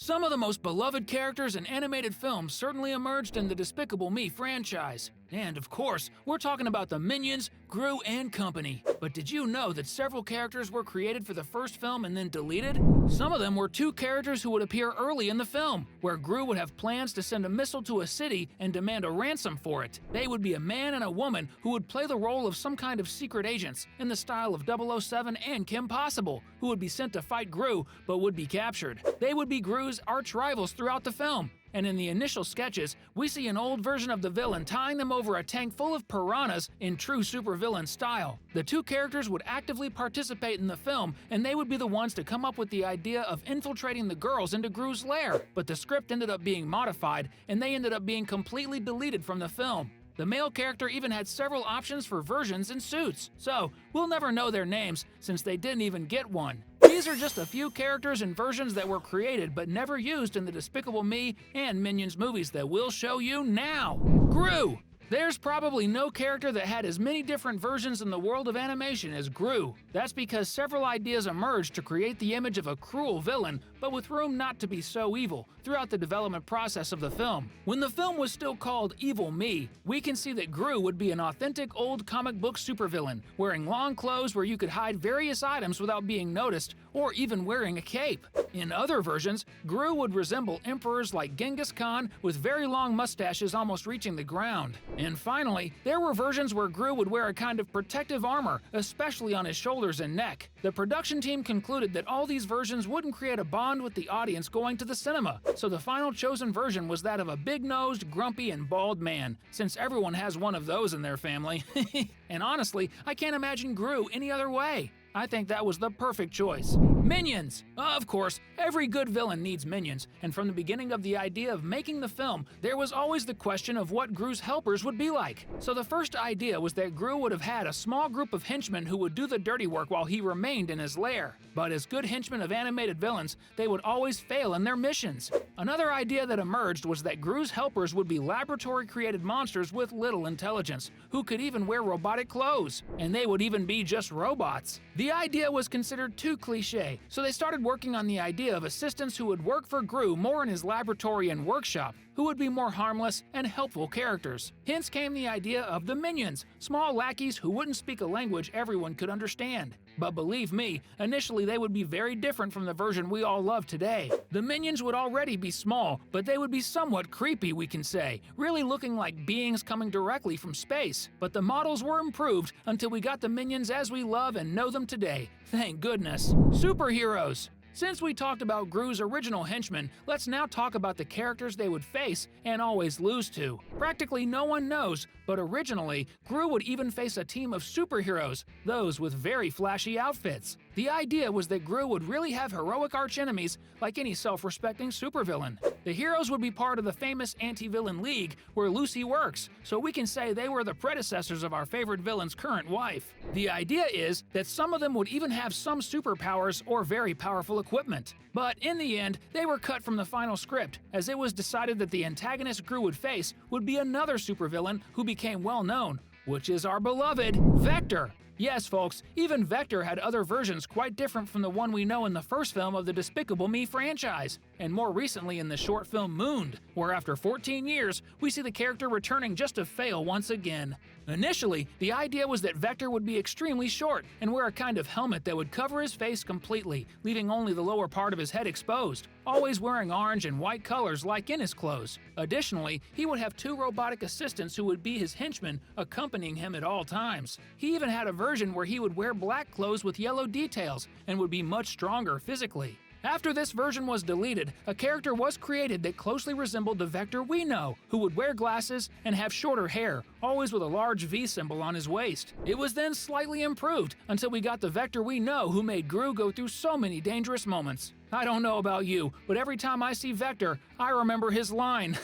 Some of the most beloved characters in animated films certainly emerged in the Despicable Me franchise. And of course, we're talking about the Minions, Gru, and company. But did you know that several characters were created for the first film and then deleted? Some of them were two characters who would appear early in the film, where Gru would have plans to send a missile to a city and demand a ransom for it. They would be a man and a woman who would play the role of some kind of secret agents, in the style of 007 and Kim Possible, who would be sent to fight Gru but would be captured. They would be Gru's arch rivals throughout the film. And in the initial sketches, we see an old version of the villain tying them over a tank full of piranhas in true supervillain style. The two characters would actively participate in the film, and they would be the ones to come up with the idea of infiltrating the girls into Gru's lair. But the script ended up being modified, and they ended up being completely deleted from the film. The male character even had several options for versions and suits, so we'll never know their names since they didn't even get one. These are just a few characters and versions that were created but never used in the Despicable Me and Minions movies that we'll show you now. Gru! There's probably no character that had as many different versions in the world of animation as Gru. That's because several ideas emerged to create the image of a cruel villain, but with room not to be so evil, throughout the development process of the film. When the film was still called Evil Me, we can see that Gru would be an authentic old comic book supervillain, wearing long clothes where you could hide various items without being noticed, or even wearing a cape. In other versions, Gru would resemble emperors like Genghis Khan with very long mustaches almost reaching the ground. And finally, there were versions where Gru would wear a kind of protective armor, especially on his shoulders and neck. The production team concluded that all these versions wouldn't create a bond with the audience going to the cinema, so the final chosen version was that of a big-nosed, grumpy, and bald man, since everyone has one of those in their family. And honestly, I can't imagine Gru any other way. I think that was the perfect choice. Minions! Of course, every good villain needs minions, and from the beginning of the idea of making the film, there was always the question of what Gru's helpers would be like. So the first idea was that Gru would have had a small group of henchmen who would do the dirty work while he remained in his lair. But as good henchmen of animated villains, they would always fail in their missions. Another idea that emerged was that Gru's helpers would be laboratory-created monsters with little intelligence, who could even wear robotic clothes, and they would even be just robots. The idea was considered too cliche, so they started working on the idea of assistants who would work for Gru more in his laboratory and workshop, who would be more harmless and helpful characters. Hence came the idea of the Minions, small lackeys who wouldn't speak a language everyone could understand. But believe me, initially they would be very different from the version we all love today. The Minions would already be small, but they would be somewhat creepy, we can say, really looking like beings coming directly from space. But the models were improved until we got the Minions as we love and know them today. Thank goodness. Superheroes! Since we talked about Gru's original henchmen, let's now talk about the characters they would face and always lose to. Practically no one knows, but originally, Gru would even face a team of superheroes, those with very flashy outfits. The idea was that Gru would really have heroic archenemies like any self-respecting supervillain. The heroes would be part of the famous anti-villain league where Lucy works, so we can say they were the predecessors of our favorite villain's current wife. The idea is that some of them would even have some superpowers or very powerful equipment. But in the end, they were cut from the final script, as it was decided that the antagonist Gru would face would be another supervillain who became well known, which is our beloved Vector. Yes, folks, even Vector had other versions quite different from the one we know in the first film of the Despicable Me franchise, and more recently in the short film Mooned, where after 14 years, we see the character returning just to fail once again. Initially, the idea was that Vector would be extremely short and wear a kind of helmet that would cover his face completely, leaving only the lower part of his head exposed, always wearing orange and white colors like in his clothes. Additionally, he would have two robotic assistants who would be his henchmen, accompanying him at all times. He even had a version where he would wear black clothes with yellow details and would be much stronger physically. After this version was deleted, a character was created that closely resembled the Vector we know, who would wear glasses and have shorter hair, always with a large V symbol on his waist. It was then slightly improved until we got the Vector we know who made Gru go through so many dangerous moments. I don't know about you, but every time I see Vector, I remember his line.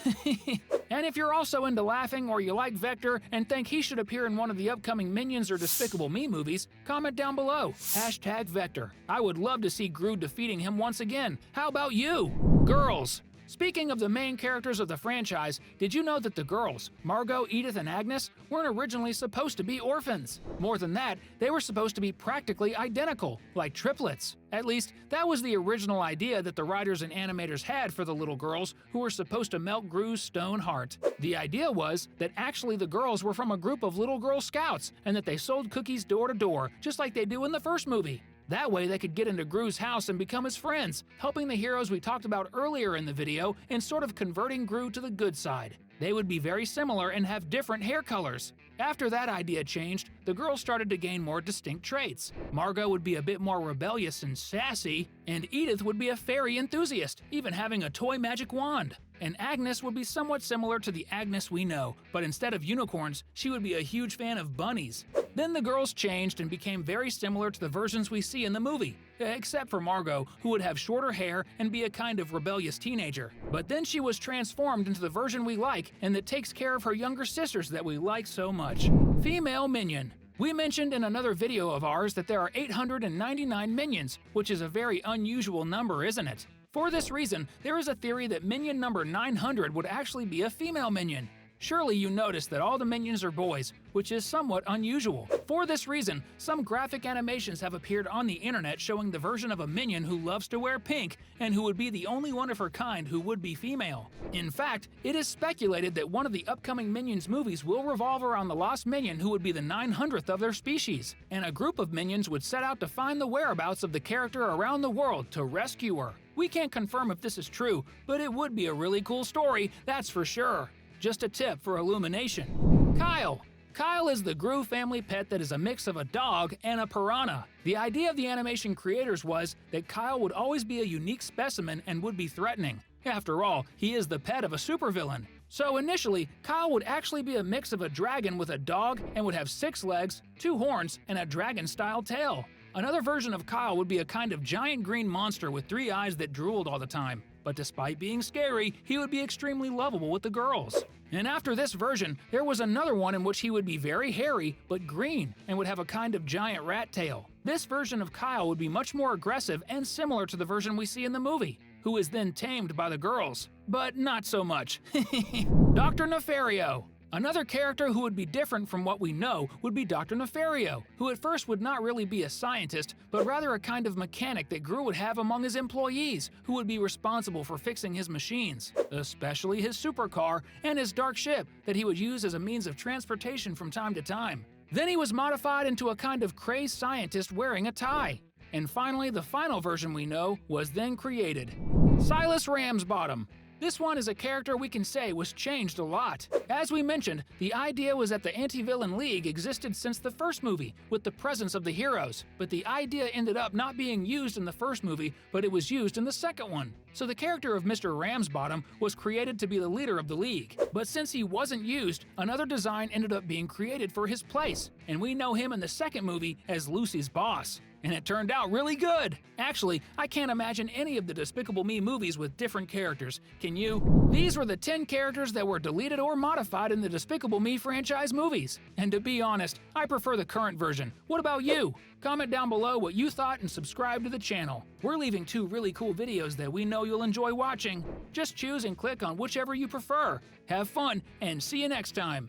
And if you're also into laughing or you like Vector and think he should appear in one of the upcoming Minions or Despicable Me movies, comment down below. #Vector. I would love to see Gru defeating him once again. How about you? Girls! Speaking of the main characters of the franchise, did you know that the girls, Margot, Edith, and Agnes, weren't originally supposed to be orphans? More than that, they were supposed to be practically identical, like triplets. At least, that was the original idea that the writers and animators had for the little girls who were supposed to melt Gru's stone heart. The idea was that actually the girls were from a group of little Girl Scouts and that they sold cookies door to door, just like they do in the first movie. That way they could get into Gru's house and become his friends, helping the heroes we talked about earlier in the video and sort of converting Gru to the good side. They would be very similar and have different hair colors. After that idea changed, the girls started to gain more distinct traits. Margot would be a bit more rebellious and sassy, and Edith would be a fairy enthusiast, even having a toy magic wand. And Agnes would be somewhat similar to the Agnes we know, but instead of unicorns, she would be a huge fan of bunnies. Then the girls changed and became very similar to the versions we see in the movie, except for Margot, who would have shorter hair and be a kind of rebellious teenager. But then she was transformed into the version we like and that takes care of her younger sisters that we like so much. Female Minion. We mentioned in another video of ours that there are 899 minions, which is a very unusual number, isn't it? For this reason, there is a theory that minion number 900 would actually be a female minion. Surely you noticed that all the minions are boys, which is somewhat unusual. For this reason, some graphic animations have appeared on the internet showing the version of a minion who loves to wear pink and who would be the only one of her kind who would be female. In fact, it is speculated that one of the upcoming Minions movies will revolve around the lost minion who would be the 900th of their species, and a group of minions would set out to find the whereabouts of the character around the world to rescue her. We can't confirm if this is true, but it would be a really cool story, that's for sure. Just a tip for illumination. Kyle. Kyle is the Gru family pet that is a mix of a dog and a piranha. The idea of the animation creators was that Kyle would always be a unique specimen and would be threatening. After all, he is the pet of a supervillain. So initially, Kyle would actually be a mix of a dragon with a dog and would have 6 legs, 2 horns, and a dragon-style tail. Another version of Kyle would be a kind of giant green monster with 3 eyes that drooled all the time. But despite being scary, he would be extremely lovable with the girls. And after this version, there was another one in which he would be very hairy, but green, and would have a kind of giant rat tail. This version of Kyle would be much more aggressive and similar to the version we see in the movie, who is then tamed by the girls. But not so much. Dr. Nefario. Another character who would be different from what we know would be Dr. Nefario, who at first would not really be a scientist, but rather a kind of mechanic that Gru would have among his employees, who would be responsible for fixing his machines, especially his supercar and his dark ship that he would use as a means of transportation from time to time. Then he was modified into a kind of crazed scientist wearing a tie. And finally, the final version we know was then created. Silas Ramsbottom. This one is a character we can say was changed a lot. As we mentioned, the idea was that the anti-villain league existed since the first movie, with the presence of the heroes, but the idea ended up not being used in the first movie, but it was used in the second one. So the character of Mr. Ramsbottom was created to be the leader of the league. But since he wasn't used, another design ended up being created for his place, and we know him in the second movie as Lucy's boss. And it turned out really good! Actually, I can't imagine any of the Despicable Me movies with different characters. Can you? These were the 10 characters that were deleted or modified in the Despicable Me franchise movies. And to be honest, I prefer the current version. What about you? Comment down below what you thought and subscribe to the channel. We're leaving 2 really cool videos that we know you'll enjoy watching. Just choose and click on whichever you prefer. Have fun, and see you next time!